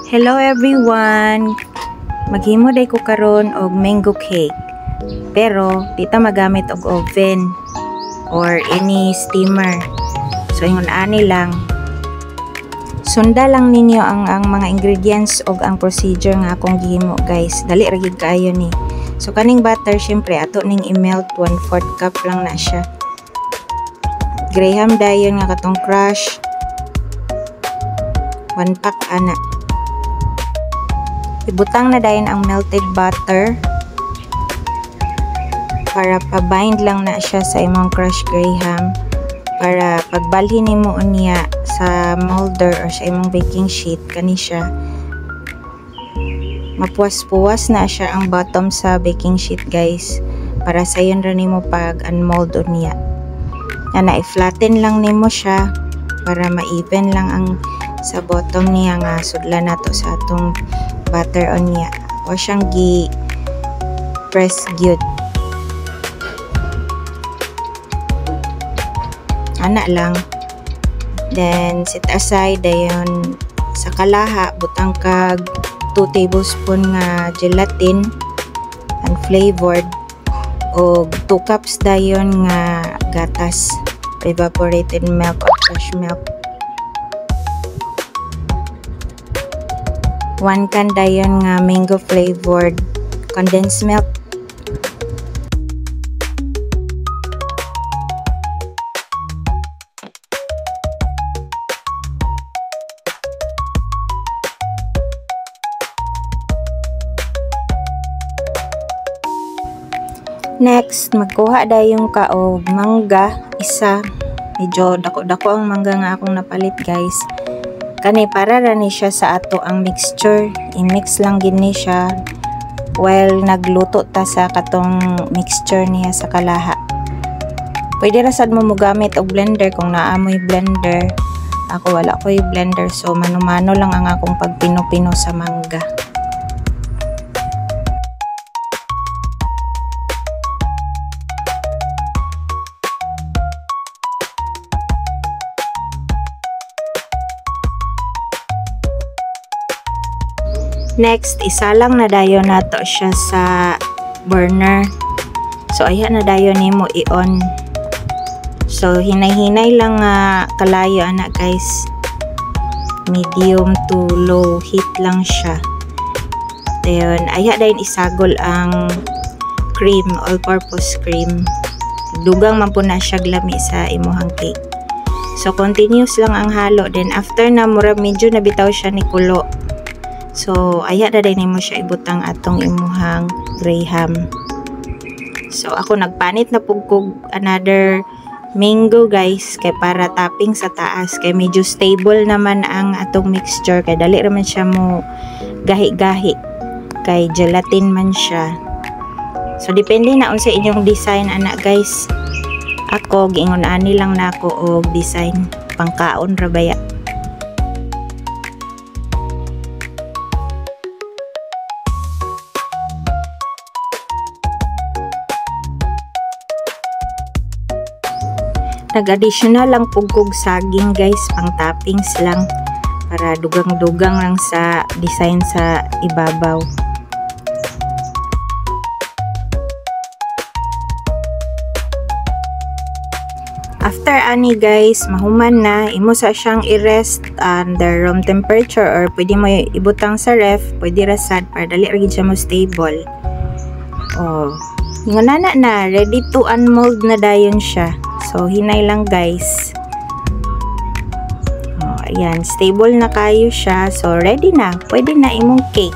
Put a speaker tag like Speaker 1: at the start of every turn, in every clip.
Speaker 1: Hello everyone! Maghimo day ko karon og mango cake. Pero dita magamit og oven or any steamer. So ingon ani lang. Sunda lang ninyo ang mga ingredients og ang procedure nga akong gihimo guys. Dali ra gid kaayo ni. So kaning butter syempre ato ning i-melt 1/4 cup lang na siya. Graham dayon nga katong crush 1 pack ana. Ibutang na dayon ang melted butter para pa-bind lang na siya sa imong crushed graham para pagbalhin nimo niya sa molder or sa imong baking sheet kani siya mapuwas-puwas na siya ang bottom sa baking sheet guys para sayon ra nimo pag unmold niya. Ana i-flatten lang nimo siya para ma-even lang ang sa bottom niya nga sudlan nato sa atong butter on niya. O siyang press gyud. Ana lang. Then set aside dayon sa kalaha butang kag 2 tablespoon nga gelatin unflavored o 2 cups dayon nga gatas evaporated milk or fresh milk. 1 can dayon nga mango flavored condensed milk. Next, magkuha dayon ka og mangga isa. Medyo dako-dako ang mangga nga akong napalit guys. Kani para ra ni siya sa ato ang mixture. I-mix lang gid ni siya while nagluto ta sa katong mixture niya sa kalaha. Pwede ra sad mo mogamit og blender kung naamoy blender. Ako wala ko'y blender so mano-mano lang ang akong pagpino-pino sa mangga. Next, isalang na dayon nato siya sa burner. So ayan na dayon nimo i-on. So hinay-hinay lang kalayo ana guys. Medium to low heat lang siya. Dayon aya dayon isagol ang cream, all-purpose cream. Dugang man po na siya glami sa imuhang cake. So continuous lang ang halo. Then after na mura medyo nabitaw siya ni kulo. So, aya na din mo siya ibutang atong imuhang graham. So, ako nagpanit na pugkog another mango guys. Kay para topping sa taas. Kay medyo stable naman ang atong mixture. Kay dali naman siya mo gahi-gahi. Kay gelatin man siya. So, depende na sa inyong design anak guys. Ako, giingon ani lang na ako og design. Pangkaon rabaya. Nag-additional lang pugkog saging guys, pang toppings lang para dugang-dugang lang sa design sa ibabaw. After ani guys, mahuman na, imo sa siyang i-rest under room temperature or pwede mo ibutang sa ref, pwede rasad para dali ra gid siya mo stable. Oh, ingon na ready to unmold na dayon siya. So, hinay lang guys. Oh, ayan, stable na kayo siya. So, ready na. Pwede na imong cake.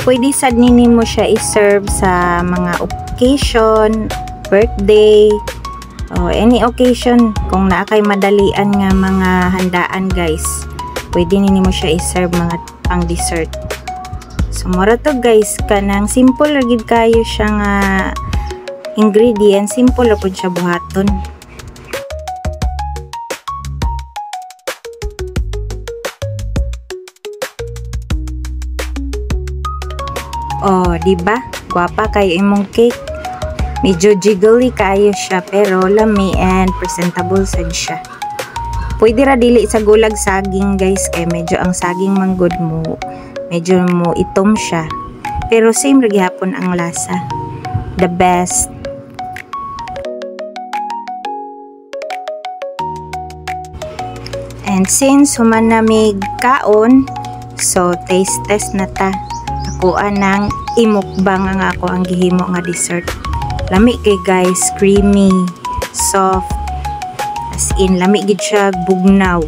Speaker 1: Pwede sad nini mo siya i-serve sa mga occasion, birthday, o any occasion. Kung naakay madalian nga mga handaan guys, pwede nini mo siya i-serve mga pang dessert. So, mura to guys. Kanang simple ragid kayo siya nga ingredients, simple ra pud siya buhaton. Oh, di ba? Gwapa kayo imong cake. Medyo jiggly kayo siya pero lami and presentable sad siya. Pwede ra dili sa gulag saging guys, kay medyo ang saging manggod mo medyo mo itom siya. Pero same ra gyapon ang lasa. The best. And since human na may kaon, so taste test na ta. Akuan ng imukbang nga ako ang gihimo nga dessert. Lami kay guys, creamy, soft, as in lami gid siya bugnaw.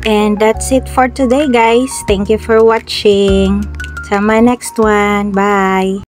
Speaker 1: And that's it for today guys. Thank you for watching. Sa my next one. Bye!